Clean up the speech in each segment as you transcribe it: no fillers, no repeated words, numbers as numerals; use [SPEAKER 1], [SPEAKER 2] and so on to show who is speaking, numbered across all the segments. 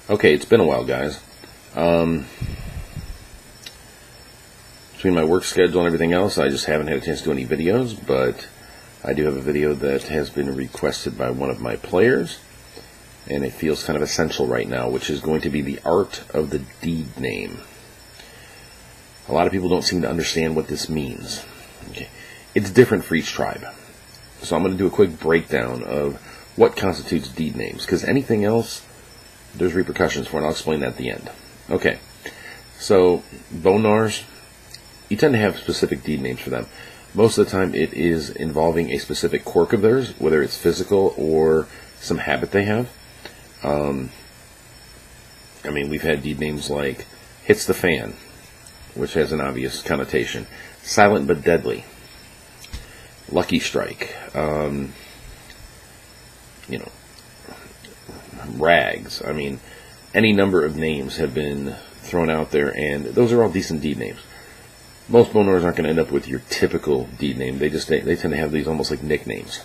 [SPEAKER 1] Okay, it's been a while, guys. Between my work schedule and everything else, I just haven't had a chance to do any videos, but I do have a video that has been requested by one of my players, and it feels kind of essential right now, which is going to be the art of the deed name. A lot of people don't seem to understand what this means. Okay. It's different for each tribe. So I'm going to do a quick breakdown of what constitutes deed names, because anything else, there's repercussions for it. I'll explain that at the end. Okay, so bone gnawers, you tend to have specific deed names for them. Most of the time it is involving a specific quirk of theirs, whether it's physical or some habit they have. I mean, we've had deed names like Hits the Fan, which has an obvious connotation. Silent but Deadly. Lucky Strike. Rags. I mean, any number of names have been thrown out there, and those are all decent deed names. Most bone gnawers aren't going to end up with your typical deed name. They tend to have these almost like nicknames.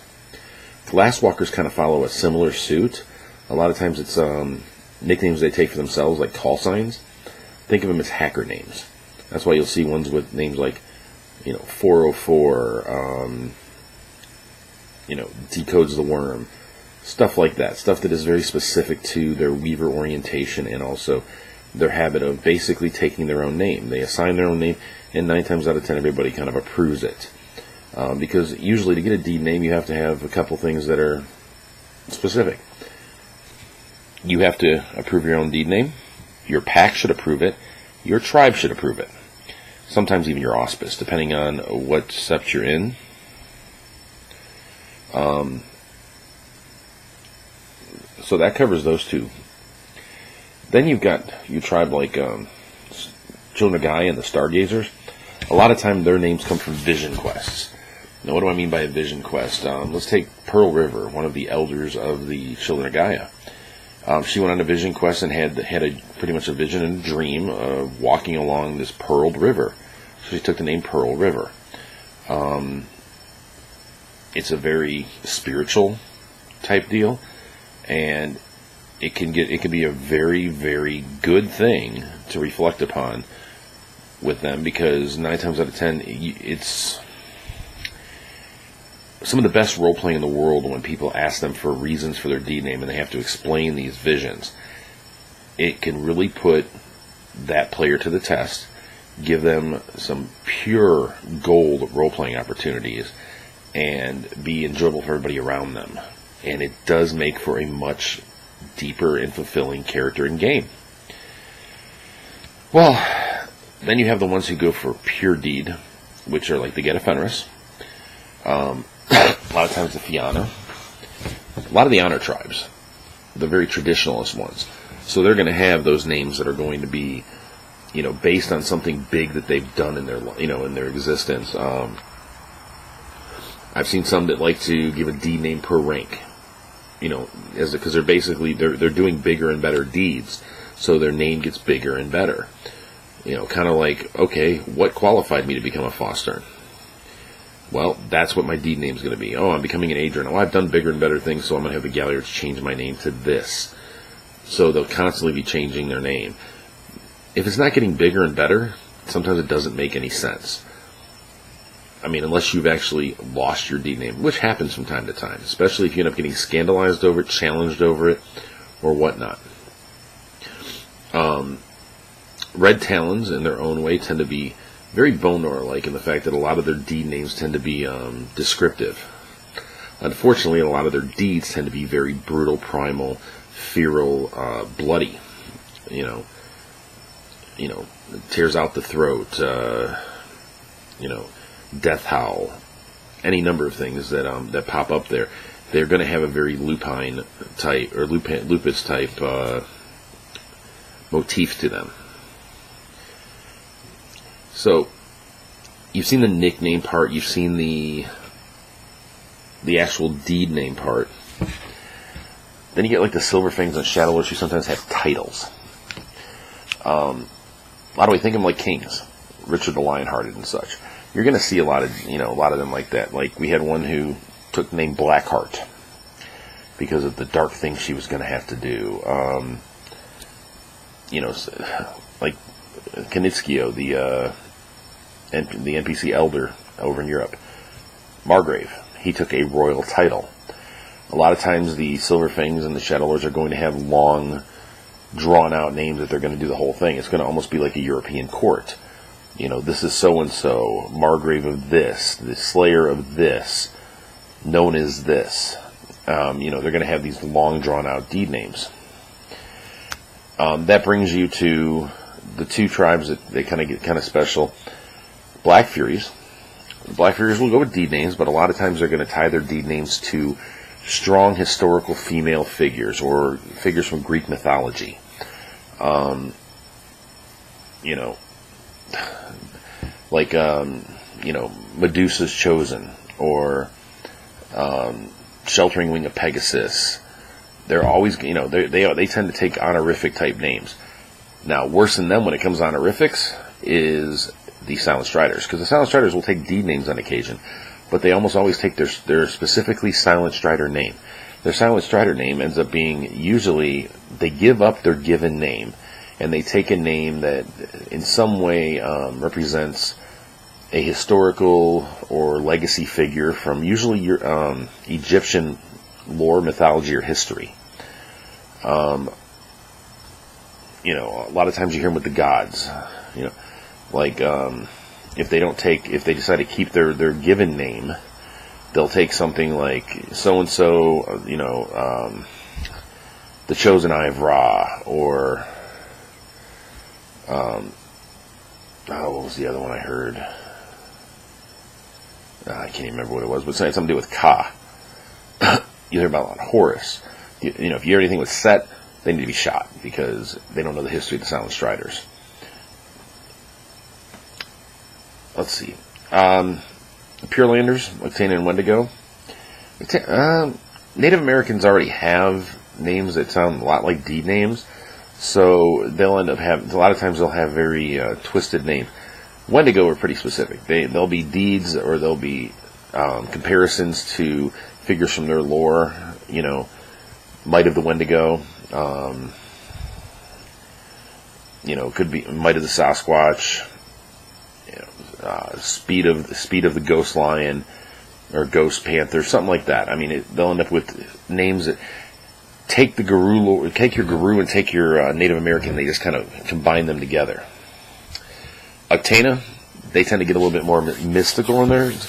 [SPEAKER 1] Glasswalkers kind of follow a similar suit. A lot of times it's nicknames they take for themselves, like call signs. Think of them as hacker names. That's why you'll see ones with names like, 404, decodes the worm, stuff like that. Stuff that is very specific to their weaver orientation and also their habit of basically taking their own name. They assign their own name, and 9 times out of 10 everybody kind of approves it. Because usually to get a deed name you have to have a couple things that are specific. You have to approve your own deed name, your pack should approve it, your tribe should approve it. Sometimes even your auspice, depending on what sept you're in. So that covers those two. Then you've got your tribe like Children of Gaia and the Stargazers. A lot of time their names come from vision quests. Now, what do I mean by a vision quest? Let's take Pearl River, one of the elders of the Children of Gaia. She went on a vision quest and had pretty much a vision and a dream of walking along this pearled river. So she took the name Pearl River. It's a very spiritual type deal, and it can be a very, very good thing to reflect upon with them, because 9 times out of 10 it's some of the best role playing in the world. When people ask them for reasons for their deed name and they have to explain these visions, it can really put that player to the test, give them some pure gold role playing opportunities, and be enjoyable for everybody around them. And it does make for a much deeper and fulfilling character in game. Well, then you have the ones who go for pure deed, which are like the Geta Fenris. A lot of times the Fianna. A lot of the honor tribes, the very traditionalist ones. So they're going to have those names that are going to be, based on something big that they've done in their, in their existence. I've seen some that like to give a deed name per rank, because they're basically they're doing bigger and better deeds, so their name gets bigger and better. Kind of like, okay, what qualified me to become a Foster? Well, that's what my deed name is going to be. Oh, I'm becoming an Adrian. Oh, I've done bigger and better things, so I'm going to have the Galliards change my name to this. So they'll constantly be changing their name. If it's not getting bigger and better, sometimes it doesn't make any sense. I mean, unless you've actually lost your deed name, which happens from time to time, especially if you end up getting scandalized over it, challenged over it, or whatnot. Red Talons, in their own way, tend to be very bone gnawer-like in the fact that a lot of their deed names tend to be descriptive. Unfortunately, a lot of their deeds tend to be very brutal, primal, feral, bloody. Tears out the throat, death howl, any number of things that pop up there. They're going to have a very lupine type or lupus type motif to them. So you've seen the nickname part, you've seen the actual deed name part. Then you get like the Silverfangs and Shadow Lords, who sometimes have titles. A lot of we think of them like kings, Richard the Lionhearted and such. You're going to see a lot of them like that. Like we had one who took the name Blackheart because of the dark things she was going to have to do. like Knitskio, the NPC elder over in Europe, Margrave. He took a royal title. A lot of times the Silverfangs and the Shadowlords are going to have long, drawn-out names that they're going to do the whole thing. It's going to almost be like a European court. This is so-and-so, Margrave of this, the Slayer of this, known as this. They're going to have these long, drawn-out deed names. That brings you to the two tribes that they kind of get kind of special. Black Furies. The Black Furies will go with deed names, but a lot of times they're going to tie their deed names to strong historical female figures or figures from Greek mythology. Like Medusa's Chosen, or Sheltering Wing of Pegasus. They're always, they tend to take honorific type names. Now, worse than them when it comes to honorifics is the Silent Striders, because the Silent Striders will take deed names on occasion, but they almost always take their specifically Silent Strider name. Their Silent Strider name ends up being, usually, they give up their given name, and they take a name that in some way represents a historical or legacy figure from usually Egyptian lore, mythology, or history. A lot of times you hear them with the gods. Like if they decide to keep their given name, they'll take something like so and so, the Chosen Eye of Ra, or what was the other one I heard? I can't even remember what it was, but it had something to do with Ka. You hear about Horus. If you hear anything with Set, they need to be shot because they don't know the history of the Silent Striders. Let's see. Pure Landers, like Tana and Wendigo. Native Americans already have names that sound a lot like deed names, so they'll end up having, a lot of times they'll have very twisted names. Wendigo are pretty specific. They'll be deeds, or they'll be comparisons to figures from their lore. Might of the Wendigo. Could be Might of the Sasquatch. Speed of the Ghost Lion, or Ghost Panther, something like that. I mean, they'll end up with names that take the Guru, take your Guru and take your Native American. They just kind of combine them together. Uktana, they tend to get a little bit more mystical in theirs,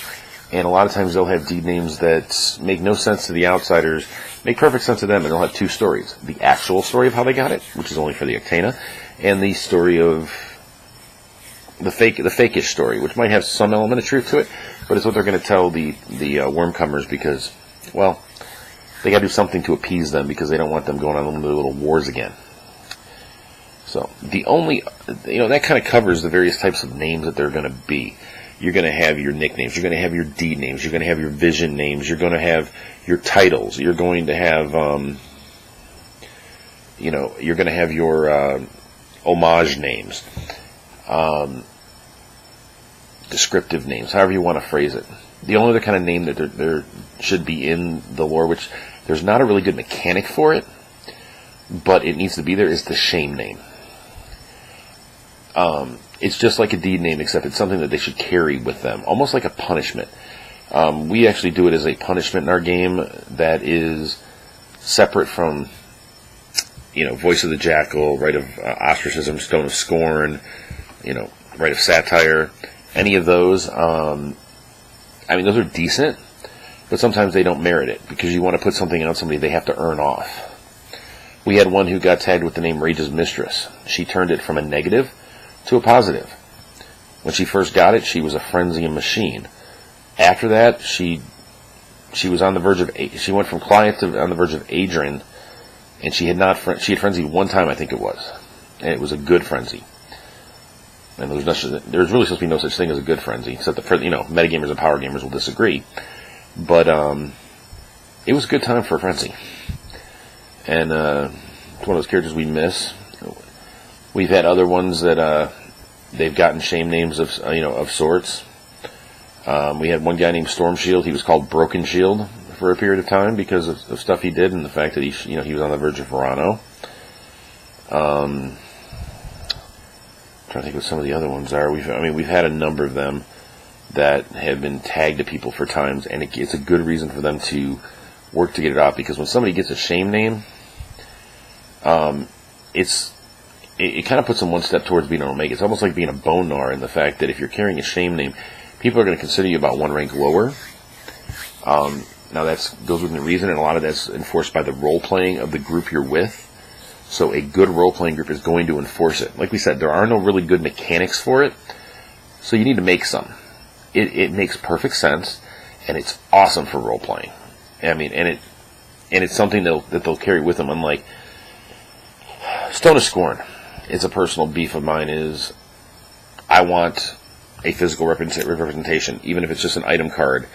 [SPEAKER 1] and a lot of times they'll have deed names that make no sense to the outsiders, make perfect sense to them, and they'll have two stories. The actual story of how they got it, which is only for the Uktana, and the story of the fakish story, which might have some element of truth to it, but it's what they're going to tell the Wormcomers because, well, they got to do something to appease them because they don't want them going on little wars again. So the only, that kind of covers the various types of names that they're going to be. You're going to have your nicknames. You're going to have your deed names. You're going to have your vision names. You're going to have your titles. You're going to have, you're going to have your homage names, descriptive names, however you want to phrase it. The only other kind of name that there should be in the lore, which there's not a really good mechanic for it, but it needs to be there, is the shame name. It's just like a deed name, except it's something that they should carry with them, almost like a punishment. We actually do it as a punishment in our game that is separate from, Voice of the Jackal, Rite of Ostracism, Stone of Scorn, Rite of Satire, any of those. Those are decent, but sometimes they don't merit it, because you want to put something on somebody they have to earn off. We had one who got tagged with the name Rage's Mistress. She turned it from a negative to a positive. When she first got it, she was a frenzying machine. After that, she was on the verge of, she went from Client to on the verge of Adrian, and she had frenzied one time, I think it was, and it was a good frenzy. And there was really supposed to be no such thing as a good frenzy, except that metagamers and power gamers will disagree. But it was a good time for a frenzy, and it's one of those characters we miss. We've had other ones that they've gotten shame names of sorts. We had one guy named Storm Shield. He was called Broken Shield for a period of time because of stuff he did and the fact that he was on the verge of Verano. trying to think what some of the other ones are. We've had a number of them that have been tagged to people for times, and it's a good reason for them to work to get it off, because when somebody gets a shame name, it kind of puts them one step towards being an omega. It's almost like being a bonar in the fact that if you're carrying a shame name, people are going to consider you about one rank lower. Now that goes within reason, and a lot of that's enforced by the role-playing of the group you're with. So a good role-playing group is going to enforce it. Like we said, there are no really good mechanics for it, so you need to make some. It makes perfect sense, and it's awesome for role-playing. I mean, and it's something that they'll carry with them. Unlike Stone of Scorn, it's a personal beef of mine. Is I want a physical representation, even if it's just an item card.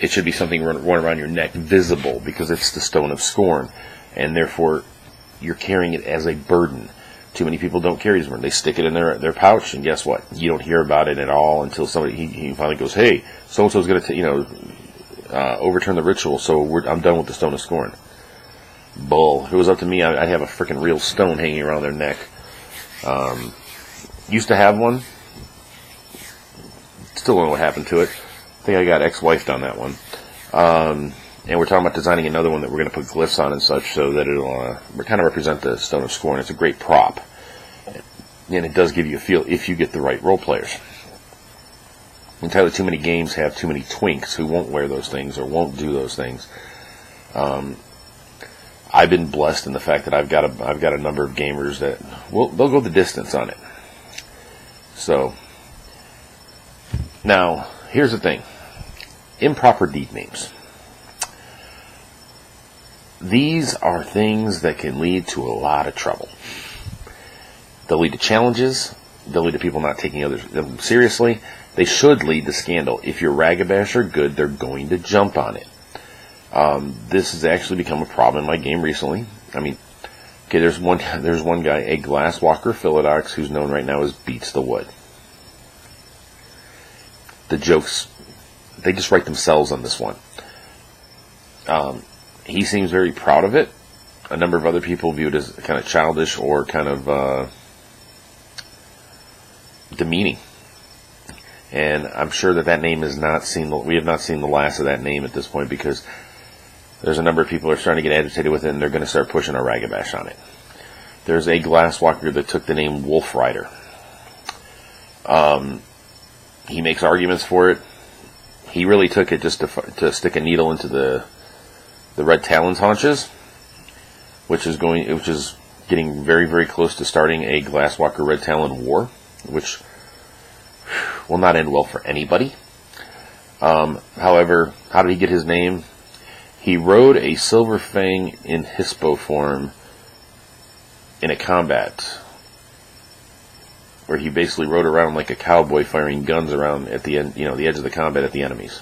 [SPEAKER 1] It should be something worn around your neck, visible, because it's the Stone of Scorn, and therefore you're carrying it as a burden. Too many people don't carry this burden. They stick it in their pouch, and guess what? You don't hear about it at all until somebody he finally goes, "Hey, so and so's going to overturn the ritual, so I'm done with the Stone of Scorn." Bull. If it was up to me, I'd have a freaking real stone hanging around their neck. Used to have one. Still don't know what happened to it. I think I got ex-wifed on that one. And we're talking about designing another one that we're going to put glyphs on and such, so that it'll kind of represent the Stone of Scorn. It's a great prop, and it does give you a feel if you get the right role players. Entirely too many games have too many twinks who won't wear those things or won't do those things. I've been blessed in the fact that I've got a number of gamers that they'll go the distance on it. So now here's the thing: improper deed names. These are things that can lead to a lot of trouble. They'll lead to challenges. They'll lead to people not taking them seriously. They should lead to scandal. If your ragabash are good, they're going to jump on it. This has actually become a problem in my game recently. I mean, okay, there's one guy, a Glasswalker Philodox, who's known right now as Beats the Wood. The jokes, they just write themselves on this one. He seems very proud of it. A number of other people view it as kind of childish or kind of demeaning. And I'm sure that name is not seen. We have not seen the last of that name at this point, because there's a number of people who are starting to get agitated with it, and they're going to start pushing a ragabash on it. There's a Glasswalker that took the name Wolf Rider. He makes arguments for it. He really took it just to stick a needle into the Red Talon's haunches, which is getting very, very close to starting a Glasswalker Red Talon war, which will not end well for anybody. However, how did he get his name? He rode a Silver Fang in Hispo form in a combat, where he basically rode around like a cowboy firing guns around at the end, the edge of the combat at the enemies.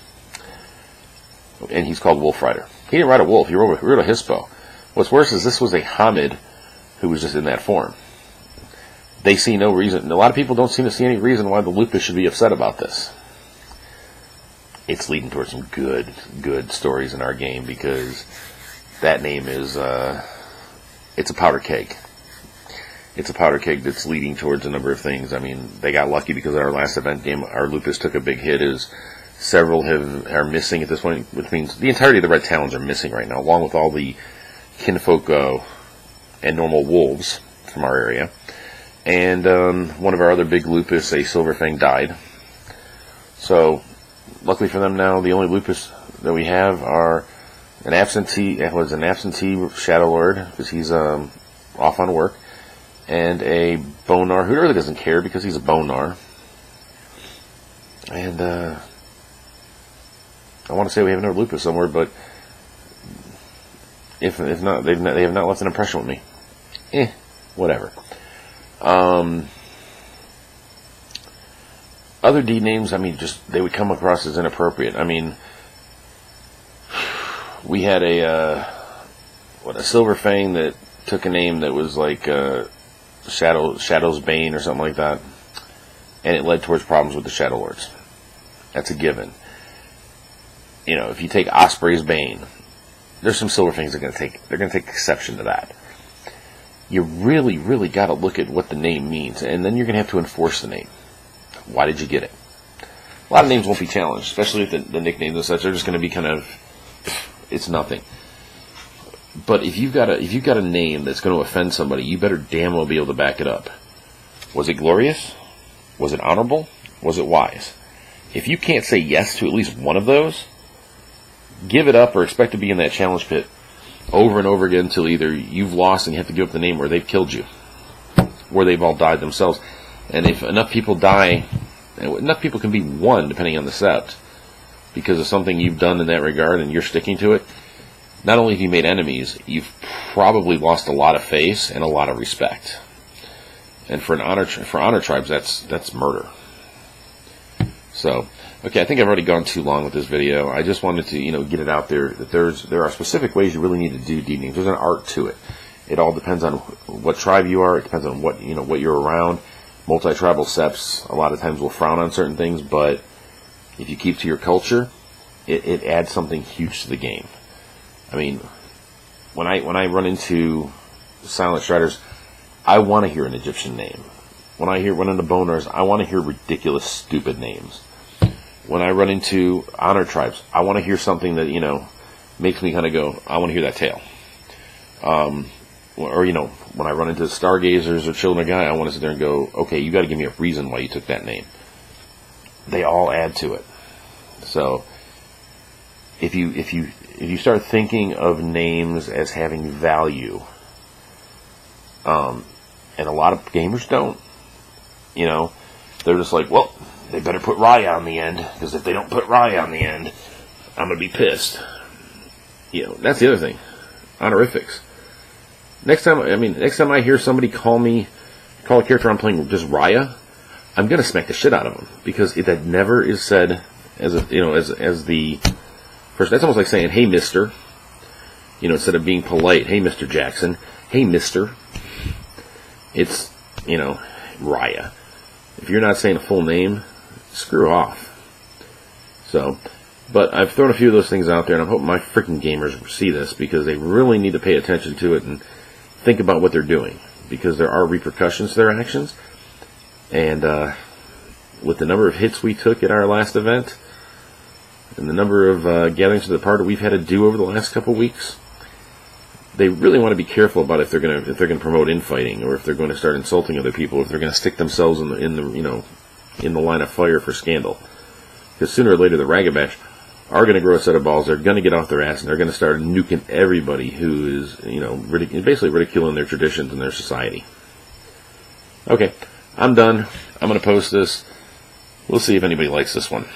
[SPEAKER 1] And he's called Wolf Rider. He didn't ride a wolf, he rode a Hispo. What's worse is this was a Hamid who was just in that form. They see no reason. A lot of people don't seem to see any reason why the Lupus should be upset about this. It's leading towards some good stories in our game, because that name is, it's a powder keg. It's a powder keg that's leading towards a number of things. I mean, they got lucky because in our last event game, our Lupus took a big hit. Several are missing at this point, which means the entirety of the Red Talons are missing right now, along with all the kinfolk and normal wolves from our area. And one of our other big Lupus, a Silver Fang, died. So, luckily for them now, the only Lupus that we have are an absentee Shadow Lord, because he's off on work, and a Bonar, who really doesn't care because he's a Bonar. And I want to say we have another Lupus somewhere, but if not, they have not left an impression with me. Whatever. Other deed names, I mean, they would come across as inappropriate. I mean, we had a Silver Fang that took a name that was like Shadow's Bane or something like that, and it led towards problems with the Shadow Lords. That's a given. If you take Osprey's Bane, there's some Silver Fangs that are going to take exception to that. you really, really got to look at what the name means, and then you're going to have to enforce the name. Why did you get it? A lot of names won't be challenged, especially with the nicknames and such. They're just going to be kind of, it's nothing. But if you've got a name that's going to offend somebody, you better damn well be able to back it up. Was it glorious? Was it honorable? Was it wise? If you can't say yes to at least one of those, give it up or expect to be in that challenge pit over and over again until either you've lost and you have to give up the name, or they've killed you, or they've all died themselves. And if enough people die, enough people can be one, depending on the sept, because of something you've done in that regard and you're sticking to it, not only have you made enemies, you've probably lost a lot of face and a lot of respect. And for honor tribes, that's murder. So, okay, I think I've already gone too long with this video. I just wanted to, get it out there that there are specific ways you really need to do deed names. There's an art to it. It all depends on what tribe you are. It depends on what you're around. Multi-tribal septs a lot of times will frown on certain things, but if you keep to your culture, it adds something huge to the game. I mean, when I run into Silent Striders, I want to hear an Egyptian name. When I run into boners, I want to hear ridiculous, stupid names. When I run into honor tribes, I want to hear something that, makes me kind of go, I want to hear that tale. Or, when I run into stargazers or children of God, I want to sit there and go, okay, you got to give me a reason why you took that name. They all add to it. So, if you start thinking of names as having value, and a lot of gamers don't, they're just like, well, they better put Raya on the end, because if they don't put Raya on the end, I'm going to be pissed. That's the other thing. Honorifics. Next time I hear somebody call a character I'm playing just Raya, I'm going to smack the shit out of them, because that never is said as the person. That's almost like saying, hey, mister, instead of being polite, hey, Mr. Jackson, hey, mister. It's, Raya. If you're not saying a full name, screw off. So, but I've thrown a few of those things out there, and I'm hoping my freaking gamers see this, because they really need to pay attention to it and think about what they're doing, because there are repercussions to their actions. And with the number of hits we took at our last event, and the number of gatherings to the party we've had to do over the last couple weeks, they really want to be careful about if they're going to promote infighting, or if they're going to start insulting other people, if they're going to stick themselves in the line of fire for scandal. Because sooner or later the Ragabash are going to grow a set of balls. They're going to get off their ass, and they're going to start nuking everybody who is basically ridiculing their traditions and their society. Okay, I'm done. I'm going to post this. We'll see if anybody likes this one.